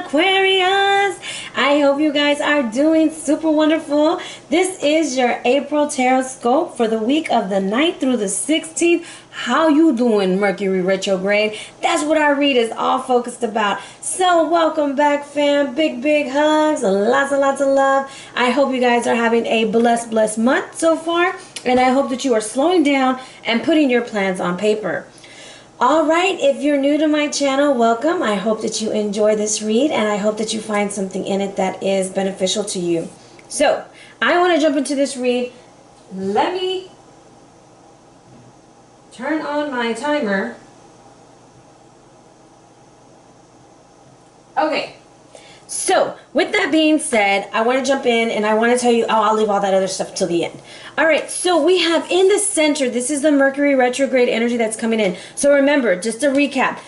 Aquarius. I hope you guys are doing super wonderful. This is your April Tarot Scope for the week of the 9th through the 16th. How you doing, Mercury Retrograde? That's what our read is all focused about. So welcome back, fam. Big hugs, lots and lots of love. I hope you guys are having a blessed month so far, and I hope that you are slowing down and putting your plans on paper. Alright, if you're new to my channel, welcome. I hope that you enjoy this read, and I hope that you find something in it that is beneficial to you. So, I want to jump into this read. Let me turn on my timer. Okay, so with that being said, I want to jump in and I want to tell you, I'll leave all that other stuff till the end. Alright, so we have in the center, this is the Mercury retrograde energy that's coming in. So remember, just to recap,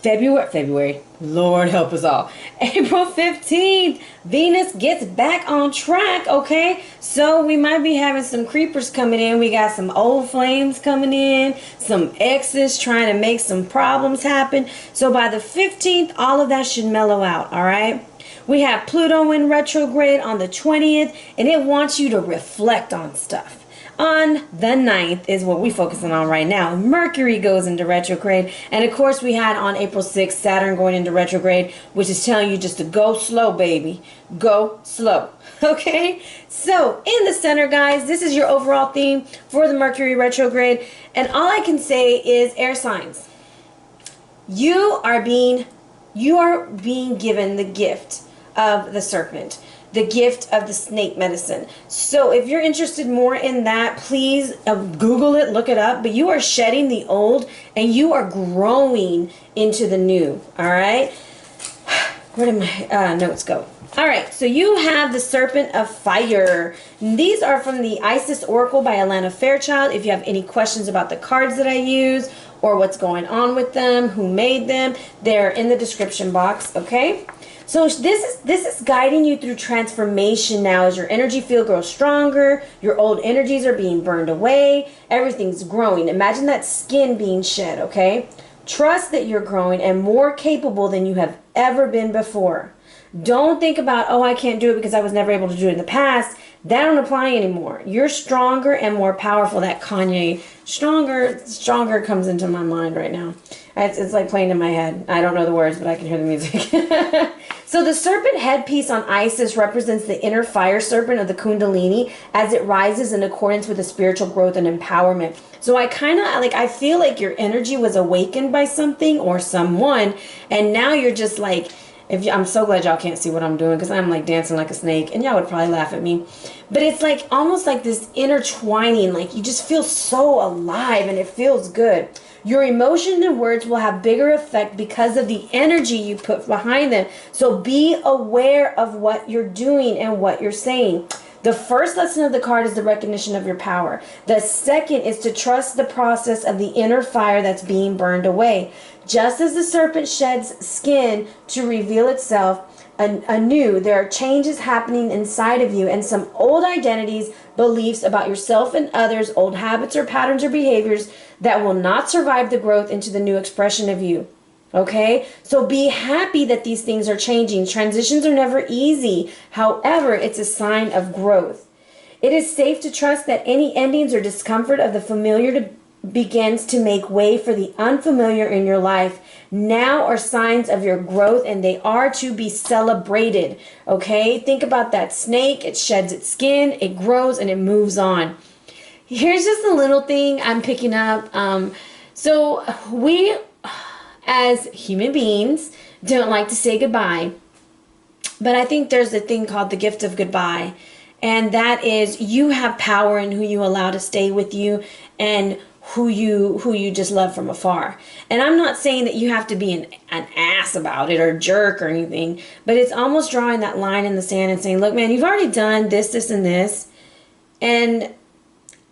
February, Lord help us all. April 15th, Venus gets back on track, okay? So we might be having some creepers coming in. We got some old flames coming in, some exes trying to make some problems happen. So by the 15th, all of that should mellow out, all right? We have Pluto in retrograde on the 20th, and it wants you to reflect on stuff. On the 9th is what we're focusing on right now. Mercury goes into retrograde. And of course we had on April 6th, Saturn going into retrograde, which is telling you just to go slow, baby. Go slow. Okay? So, in the center, guys, this is your overall theme for the Mercury retrograde. And all I can say is air signs. You are being given the gift of the serpent. The gift of the snake medicine. So if you're interested more in that, please Google it, look it up. But you are shedding the old and you are growing into the new. All right. Where did my notes go? All right. So you have the Serpent of Fire. These are from the Isis Oracle by Alana Fairchild. If you have any questions about the cards that I use or what's going on with them, who made them, they're in the description box. Okay. So this is guiding you through transformation now as your energy field grows stronger, your old energies are being burned away, everything's growing. Imagine that skin being shed, okay? Trust that you're growing and more capable than you have ever been before. Don't think about, oh, I can't do it because I was never able to do it in the past. That don't apply anymore. You're stronger and more powerful. That Kanye, stronger comes into my mind right now. It's like playing in my head. I don't know the words, but I can hear the music. So the serpent headpiece on Isis represents the inner fire serpent of the Kundalini as it rises in accordance with the spiritual growth and empowerment. So I feel like your energy was awakened by something or someone, and now you're just like, I'm so glad y'all can't see what I'm doing because I'm like dancing like a snake, and y'all would probably laugh at me. But it's like almost like this intertwining, like you just feel so alive and it feels good. Your emotions and words will have bigger effect because of the energy you put behind them. So be aware of what you're doing and what you're saying. The first lesson of the card is the recognition of your power. The second is to trust the process of the inner fire that's being burned away. Just as the serpent sheds skin to reveal itself anew, there are changes happening inside of you and some old identities, beliefs about yourself and others, old habits or patterns or behaviors that will not survive the growth into the new expression of you. Okay? So be happy that these things are changing. Transitions are never easy. However, it's a sign of growth. It is safe to trust that any endings or discomfort of the familiar begins to make way for the unfamiliar in your life. Now are signs of your growth, and they are to be celebrated. Okay? Think about that snake. It sheds its skin, it grows, and it moves on. Here's just a little thing I'm picking up. So we, as human beings, don't like to say goodbye. But I think there's a thing called the gift of goodbye. And that is you have power in who you allow to stay with you and who you just love from afar. And I'm not saying that you have to be an ass about it or a jerk or anything, but it's almost drawing that line in the sand and saying, look, man, you've already done this, and this, and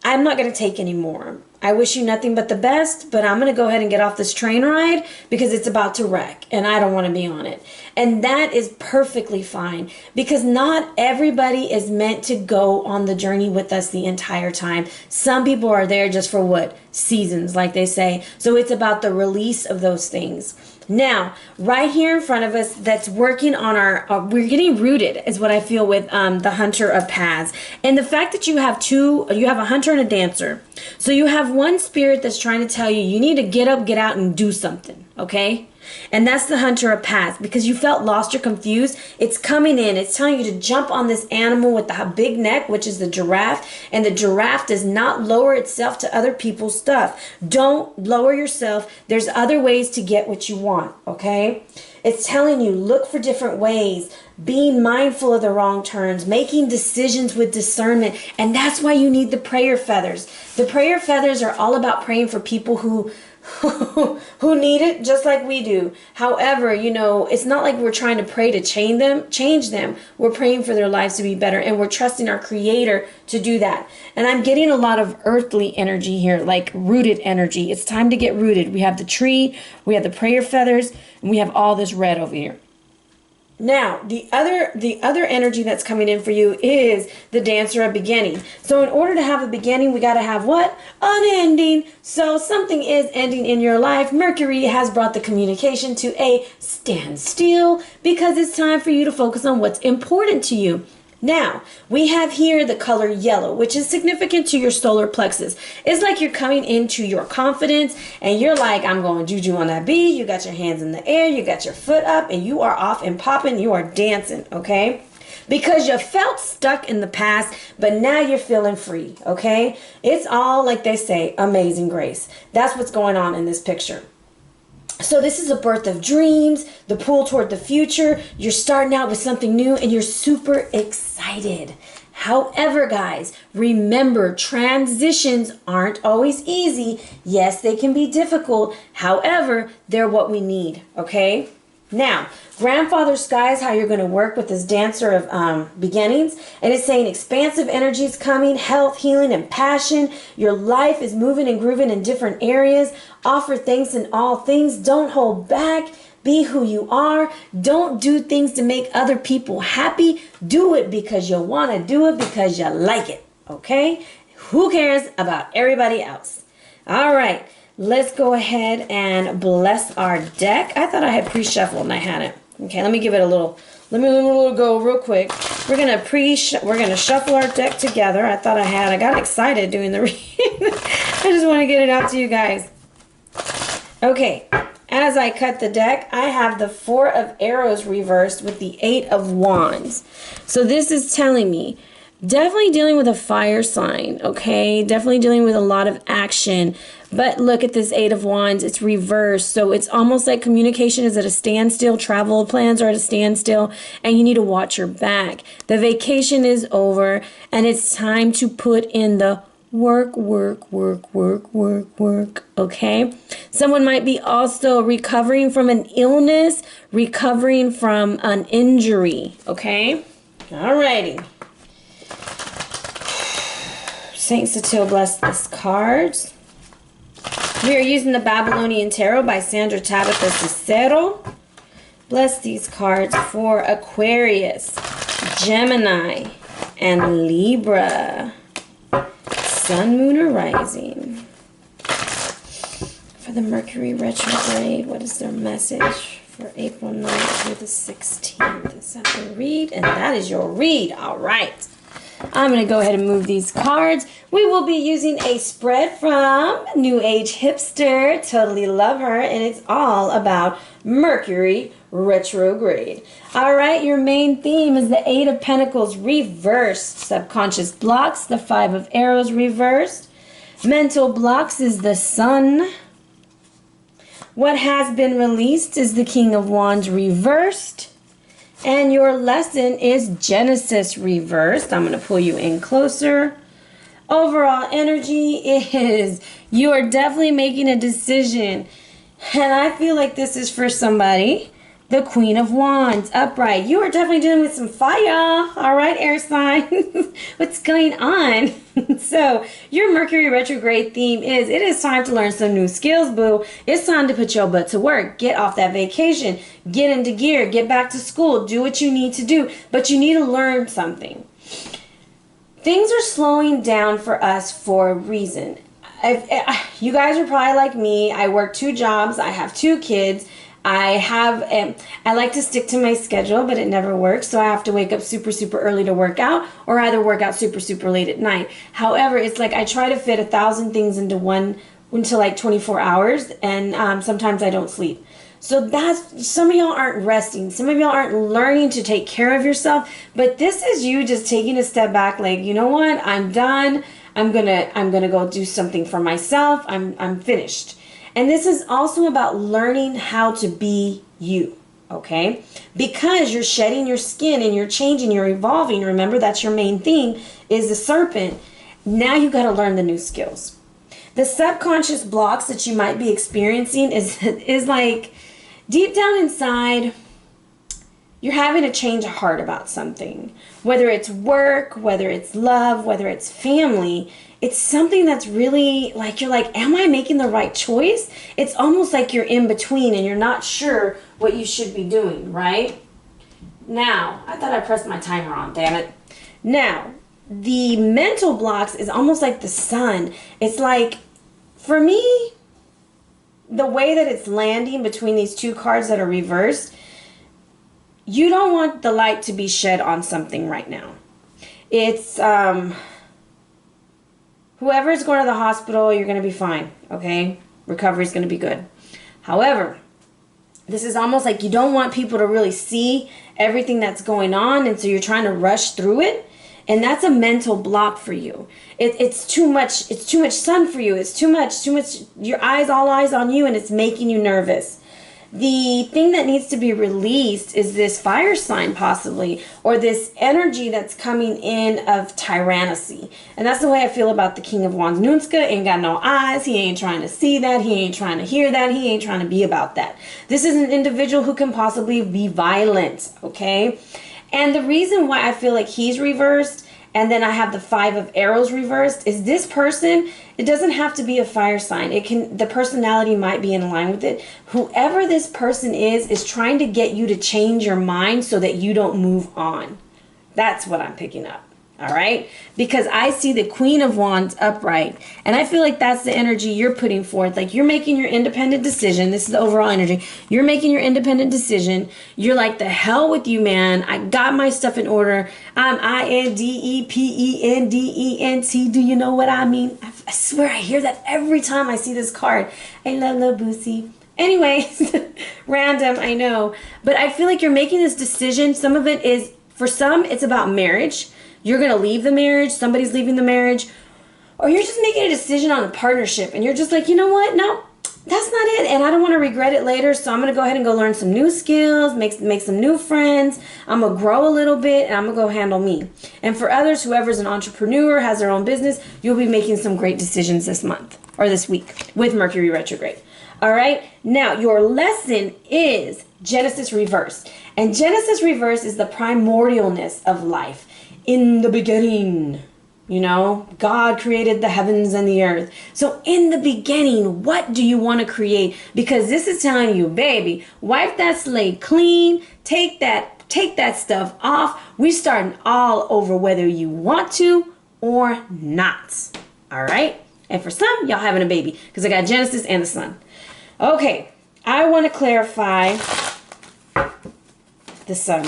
I'm not going to take any more. I wish you nothing but the best, but I'm going to go ahead and get off this train ride because it's about to wreck and I don't want to be on it. And that is perfectly fine because not everybody is meant to go on the journey with us the entire time. Some people are there just for what? Seasons, like they say. So it's about the release of those things. Now, right here in front of us, that's working on we're getting rooted, is what I feel with the Hunter of Paths. And the fact that you have a hunter and a dancer. So you have one spirit that's trying to tell you, you need to get up, get out, and do something, okay? And that's the Hunter of Paths, because you felt lost or confused. It's coming in. It's telling you to jump on this animal with the big neck, which is the giraffe. And the giraffe does not lower itself to other people's stuff. Don't lower yourself. There's other ways to get what you want, okay? It's telling you, look for different ways, being mindful of the wrong turns, making decisions with discernment. And that's why you need the prayer feathers. The prayer feathers are all about praying for people who need it just like we do. However, it's not like we're trying to pray to change them. We're praying for their lives to be better, and we're trusting our Creator to do that. And I'm getting a lot of earthly energy here, like rooted energy. It's time to get rooted. We have the tree, we have the prayer feathers, and we have all this red over here. Now, the other energy that's coming in for you is the Dancer of Beginning. So in order to have a beginning, we got to have what? An ending. So something is ending in your life. Mercury has brought the communication to a standstill because it's time for you to focus on what's important to you. Now, we have here the color yellow, which is significant to your solar plexus. It's like you're coming into your confidence and you're like, I'm going juju on that beat. You got your hands in the air, you got your foot up, and you are off and popping. You are dancing, okay? Because you felt stuck in the past, but now you're feeling free, okay? It's all, like they say, amazing grace. That's what's going on in this picture. So this is a birth of dreams, the pull toward the future. You're starting out with something new and you're super excited. However, guys, remember, transitions aren't always easy. Yes, they can be difficult. However, they're what we need, okay? Now, Grandfather Sky is how you're going to work with this Dancer of Beginnings. And it's saying expansive energy is coming, health, healing, and passion. Your life is moving and grooving in different areas. Offer thanks in all things. Don't hold back. Be who you are. Don't do things to make other people happy. Do it because you want to do it, because you like it. Okay? Who cares about everybody else? All right. Let's go ahead and bless our deck. I thought I had pre-shuffled and I hadn't. Okay, let me give it a little go real quick. We're gonna shuffle our deck together. I got excited doing the reading. I just want to get it out to you guys. Okay, as I cut the deck, I have the 4 of Arrows reversed with the 8 of Wands. So this is telling me, definitely dealing with a fire sign, okay? Definitely dealing with a lot of action. But look at this 8 of Wands. It's reversed. So it's almost like communication is at a standstill. Travel plans are at a standstill. And you need to watch your back. The vacation is over. And it's time to put in the work. Okay? Someone might be also recovering from an illness. Recovering from an injury. Okay? Alrighty. Saint Cecile bless these cards. We are using the Babylonian Tarot by Sandra, Tabatha, Cicero. Bless these cards for Aquarius, Gemini, and Libra. Sun, Moon, or Rising. For the Mercury Retrograde, what is their message for April 9th through the 16th? Is that the read? And that is your read. All right. I'm going to go ahead and move these cards. We will be using a spread from New Age Hipster. Totally love her. And it's all about Mercury Retrograde. All right, your main theme is the 8 of Pentacles reversed. Subconscious blocks, the 5 of Arrows reversed. Mental blocks is the Sun. What has been released is the King of Wands reversed. And your lesson is Genesis reversed. I'm going to pull you in closer. Overall energy is you are definitely making a decision. And I feel like this is for somebody. The Queen of Wands, upright. You are definitely dealing with some fire. All right, air sign. What's going on? So, your Mercury retrograde theme is, it is time to learn some new skills, boo. It's time to put your butt to work. Get off that vacation. Get into gear. Get back to school. Do what you need to do. But you need to learn something. Things are slowing down for us for a reason. You guys are probably like me. I work 2 jobs. I have 2 kids. I like to stick to my schedule, but it never works. So I have to wake up super, super early to work out, or either work out super, super late at night. However, it's like I try to fit 1,000 things into like 24 hours, and sometimes I don't sleep. So some of y'all aren't resting. Some of y'all aren't learning to take care of yourself. But this is you just taking a step back, like, you know what? I'm done. I'm gonna go do something for myself. I'm finished. And this is also about learning how to be you, okay? Because you're shedding your skin and you're changing, you're evolving. Remember, that's your main thing, is the serpent. Now you got to learn the new skills. The subconscious blocks that you might be experiencing is like deep down inside, you're having a change of heart about something. Whether it's work, whether it's love, whether it's family, it's something that's really like, you're like, am I making the right choice? It's almost like you're in between and you're not sure what you should be doing, right? Now, I thought I pressed my timer on, damn it. Now, the mental blocks is almost like the sun. It's like, for me, the way that it's landing between these two cards that are reversed, you don't want the light to be shed on something right now. It's, whoever's going to the hospital, you're going to be fine, okay? Recovery's going to be good. However, this is almost like you don't want people to really see everything that's going on, and so you're trying to rush through it, and that's a mental block for you. It's too much. It's too much sun for you. It's too much. Your all eyes on you, and it's making you nervous. The thing that needs to be released is this fire sign, possibly, or this energy that's coming in of tyranny. And that's the way I feel about the King of Wands. Nunska ain't got no eyes. He ain't trying to see that. He ain't trying to hear that. He ain't trying to be about that. This is an individual who can possibly be violent, okay? And the reason why I feel like he's reversed, and then I have the 5 of arrows reversed, is this person, it doesn't have to be a fire sign. The personality might be in line with it. Whoever this person is trying to get you to change your mind so that you don't move on. That's what I'm picking up. All right? Because I see the Queen of Wands upright, and I feel like that's the energy you're putting forth. Like, you're making your independent decision. This is the overall energy. You're making your independent decision. You're like, the hell with you, man. I got my stuff in order. I'm INDEPENDENT. Do you know what I mean? I swear I hear that every time I see this card. I love Boosie. Anyways, random, I know. But I feel like you're making this decision. Some of it is, for some, it's about marriage. You're going to leave the marriage, somebody's leaving the marriage, or you're just making a decision on a partnership, and you're just like, you know what? No, that's not it, and I don't want to regret it later, so I'm going to go ahead and go learn some new skills, make some new friends. I'm going to grow a little bit, and I'm going to go handle me. And for others, whoever's an entrepreneur, has their own business, you'll be making some great decisions this month, or this week, with Mercury Retrograde. All right? Now, your lesson is Genesis Reverse. And Genesis Reverse is the primordialness of life. In the beginning, you know, God created the heavens and the earth. So in the beginning, what do you want to create? Because this is telling you, baby, wipe that slate clean, take that stuff off. We're starting all over, whether you want to or not. All right? And for some, y'all having a baby, because I got Genesis and the sun. Okay, I want to clarify the sun.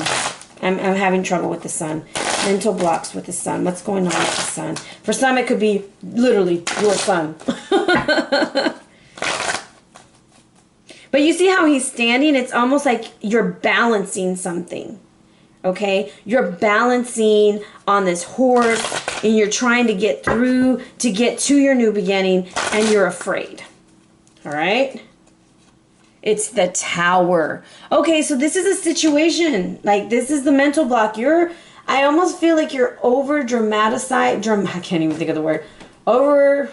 I'm having trouble with the sun. Mental blocks with the sun. What's going on with the sun? For some, it could be literally your sun. But you see how he's standing? It's almost like you're balancing something. Okay? You're balancing on this horse, and you're trying to get through to get to your new beginning, and you're afraid. All right? It's the Tower. Okay, so this is a situation. Like, this is the mental block. I almost feel like you're over dramatizing. I can't even think of the word. Over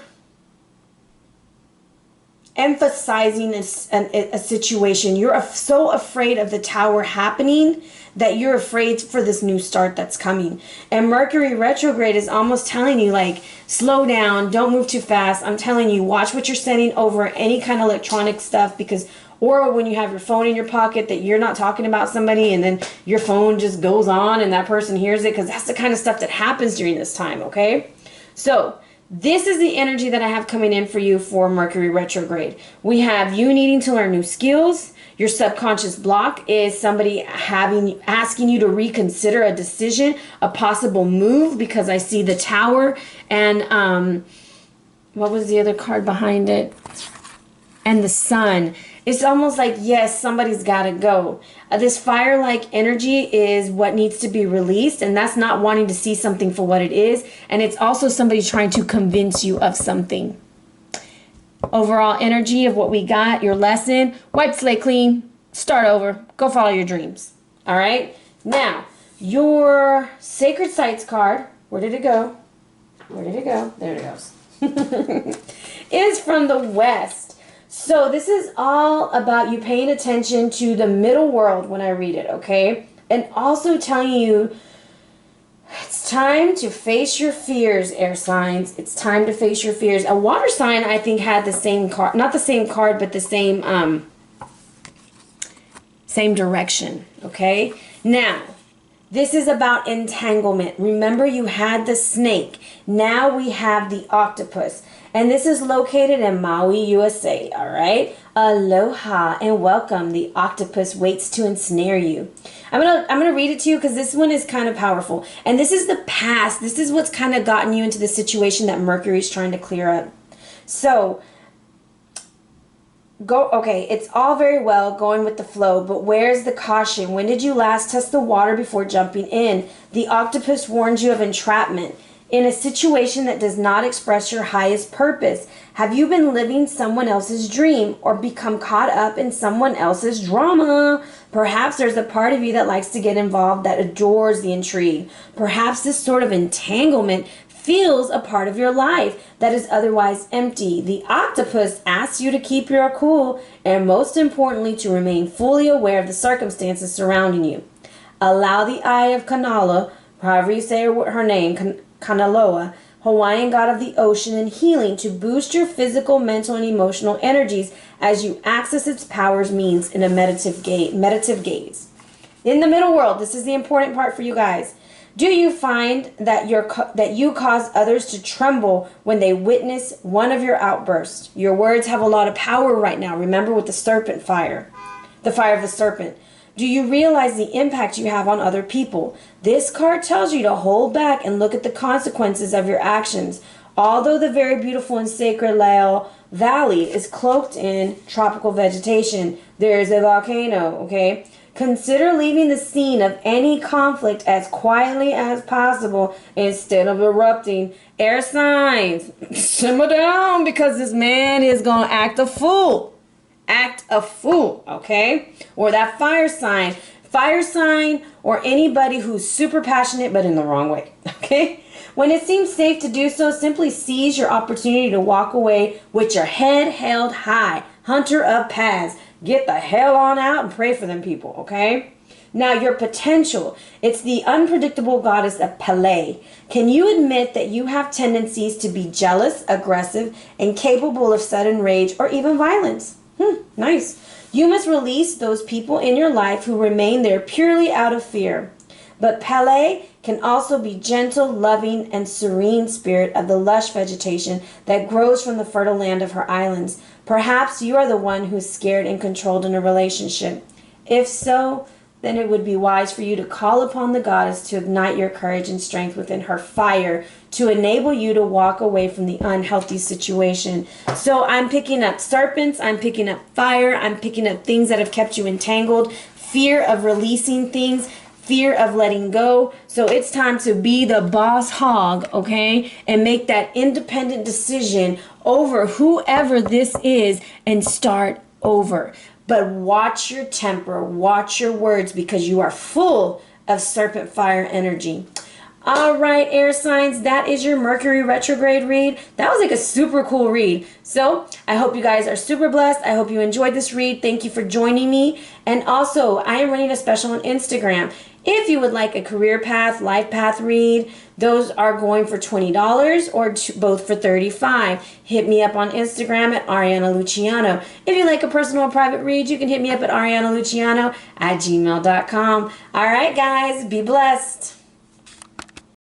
emphasizing a situation. You're so afraid of the Tower happening that you're afraid for this new start that's coming. And Mercury Retrograde is almost telling you, like, slow down, don't move too fast. I'm telling you, watch what you're sending over any kind of electronic stuff, because, or when you have your phone in your pocket, that you're not talking about somebody and then your phone just goes on and that person hears it, because that's the kind of stuff that happens during this time, okay? So this is the energy that I have coming in for you for Mercury retrograde. We have you needing to learn new skills. Your subconscious block is somebody asking you to reconsider a decision, a possible move, because I see the Tower and what was the other card behind it? And the Sun. It's almost like, yes, somebody's got to go. This fire-like energy is what needs to be released, and that's not wanting to see something for what it is. And it's also somebody trying to convince you of something. Overall energy of what we got, your lesson, wipe slate clean, start over, go follow your dreams. All right? Now, your Sacred Sites card, where did it go? Where did it go? There it goes. Is from the West. So this is all about you paying attention to the middle world when I read it, okay? And also telling you it's time to face your fears, air signs. It's time to face your fears. A water sign, I think, had the same card, not the same card, but the same direction, okay? Now, this is about entanglement. Remember, you had the snake. Now we have the octopus. And this is located in Maui, USA, all right? Aloha and welcome. The octopus waits to ensnare you. I'm gonna read it to you because this one is kind of powerful. And this is the past. This is what's kind of gotten you into the situation that Mercury's trying to clear up. So, okay, it's all very well going with the flow, but where's the caution? When did you last test the water before jumping in? The octopus warns you of entrapment. In a situation that does not express your highest purpose, have you been living someone else's dream or become caught up in someone else's drama? Perhaps there's a part of you that likes to get involved, that adores the intrigue. Perhaps this sort of entanglement feels a part of your life that is otherwise empty. The octopus asks you to keep your cool and, most importantly, to remain fully aware of the circumstances surrounding you. Allow the eye of Kanala, however you say her name, Kanaloa, Hawaiian god of the ocean and healing, to boost your physical, mental, and emotional energies as you access its powers means in a meditative gaze. In the middle world, this is the important part for you guys. Do you find that you cause others to tremble when they witness one of your outbursts? Your words have a lot of power right now. Remember with the serpent fire, the fire of the serpent. Do you realize the impact you have on other people? This card tells you to hold back and look at the consequences of your actions. Although the very beautiful and sacred Lao Valley is cloaked in tropical vegetation, there is a volcano, okay? Consider leaving the scene of any conflict as quietly as possible instead of erupting. Air signs, simmer down, because this man is going to act a fool. Act a fool, okay? Or that fire sign, or anybody who's super passionate but in the wrong way, okay? When it seems safe to do so, simply seize your opportunity to walk away with your head held high. Hunter of paths. Get the hell on out and pray for them people, okay? Now, your potential. It's the unpredictable goddess of Pele. Can you admit that you have tendencies to be jealous, aggressive, and capable of sudden rage or even violence? Nice. You must release those people in your life who remain there purely out of fear. But Pele can also be gentle, loving, and serene spirit of the lush vegetation that grows from the fertile land of her islands. Perhaps you are the one who's scared and controlled in a relationship. If so, then it would be wise for you to call upon the goddess to ignite your courage and strength within her fire to enable you to walk away from the unhealthy situation. So I'm picking up serpents, I'm picking up fire, I'm picking up things that have kept you entangled, fear of releasing things, fear of letting go. So it's time to be the boss hog, okay? And make that independent decision over whoever this is and start over. But watch your temper, watch your words, because you are full of serpent fire energy. All right, air signs, that is your Mercury retrograde read. That was like a super cool read. So I hope you guys are super blessed. I hope you enjoyed this read. Thank you for joining me. And also, I am running a special on Instagram. If you would like a career path, life path read, those are going for $20 or both for $35. Hit me up on Instagram at Ariana Luciano. If you like a personal or private read, you can hit me up at arianaluciano@gmail.com. All right, guys, be blessed.